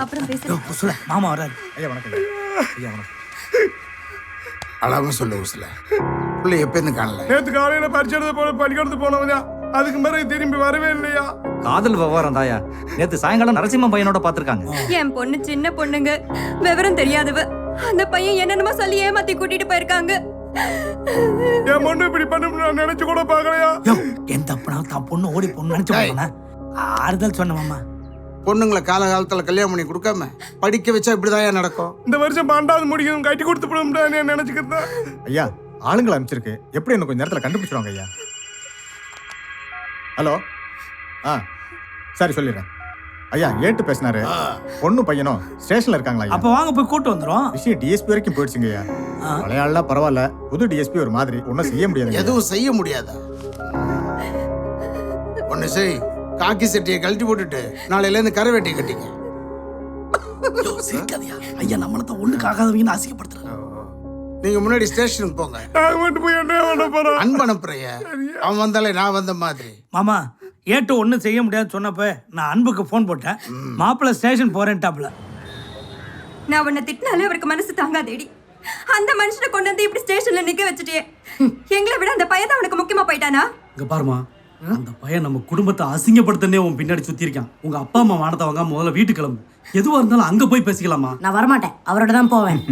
அப்புறம் பேசுறேன். சொல்ல மாமா வராரு. ஐயா வணக்கம். ஐயா வணக்கம். அழாம சொல்லு உசுல. பிள்ளை எப்ப இருந்து காணல? நேத்து காலையில பரிசு எழுத போன பள்ளிக்கூடத்து போனவங்க அதுக்கு பிறகு திரும்பி வரவே இல்லையா? காதல் விவகாரம் தாயா. நேத்து சாயங்காலம் நரசிம்ம பையனோட பாத்துருக்காங்க. என் பொண்ணு சின்ன பொண்ணுங்க, விவரம் தெரியாதவ. அந்த பையன் என்னென்னமோ சொல்லி ஏமாத்தி கூட்டிட்டு போயிருக்காங்க. என் பொண்ணு இப்படி பண்ணும் நான் நினைச்சு கூட பாக்கலையா? என் தப்புனா தான் பொண்ணு ஓடி பொண்ணு நினைச்சு போனா ஆறுதல் சொன்ன மாமா. பொண்ணுங்களை காலகாலத்துல கல்யாணம் பண்ணி கொடுக்காம படிக்க வச்சா இப்படிதான் நடக்கும். இந்த வருஷம் 12வது முடிக்கணும் கட்டி கொடுத்து போடும் நினைச்சுக்கிறேன். ஐயா ஆளுங்களை அனுப்பிச்சிருக்கு. எப்படி இன்னும் கொஞ்சம் நேரத்தில் கண்டுபிடிச்சிருவாங்க ஐயா. ஹலோ சரி சொல்லிடுறேன். ஐயா ஏட்டு பேசினாரு. பொண்ணு பையனும் ஸ்டேஷன்ல இருக்காங்களா? அப்ப வாங்க போய் கூட்டு வந்துரும். விஷயம் டிஎஸ்பி வரைக்கும் போயிடுச்சுங்க ஐயா. பழையாள்லாம் பரவாயில்ல, புது டிஎஸ்பி ஒரு மாதிரி ஒன்றும் செய்ய முடியாது. எதுவும் செய்ய முடியாதா? ஒண்ணு செய், காக்கி சட்டியை கழட்டி போட்டுட்டு நாளையில இருந்து கரை வெட்டியை கட்டிங்க. சிரிக்காதியா ஐயா, நம்மளத்த ஒண்ணுக்கு ஆகாதவங்கன்னு அசிங்கப்படுத்துறாங்க. நீங்க முன்னாடி ஸ்டேஷனுக்கு போங்க. நான் மட்டும் போய் என்ன பண்ண போறேன்? அன்பு அனுப்புறைய அவன் வந்தாலே நான் வந்த மாதிரி. மாமா ஏட்டு ஒன்றும் செய்ய முடியாதுன்னு சொன்னப்ப நான் அன்புக்கு ஃபோன் போட்டேன். மாப்பிள்ளை ஸ்டேஷன் போறேன்ட்டாப்ல. நான் உன்னை திட்டினாலே அவருக்கு மனசு தாங்காதேடி. அந்த மனுஷனை கொண்டு வந்து இப்படி ஸ்டேஷன்ல நிக்க வச்சுட்டே. எங்களை விட அந்த பையன் தான் அவனுக்கு முக்கியமா போயிட்டானா? இங்க பாருமா, அந்த பையன் நம்ம குடும்பத்தை அசிங்கப்படுத்தனே உன் பின்னாடி சுத்தி இருக்கான். உங்க அப்பா அம்மா மானத்தை வாங்க முதல்ல வீட்டுக்கு கிளம்பு. எதுவா இருந்தாலும் அங்க போய் பேசிக்கலாமா? நான் வரமாட்டேன், அவரோட தான் போவேன்.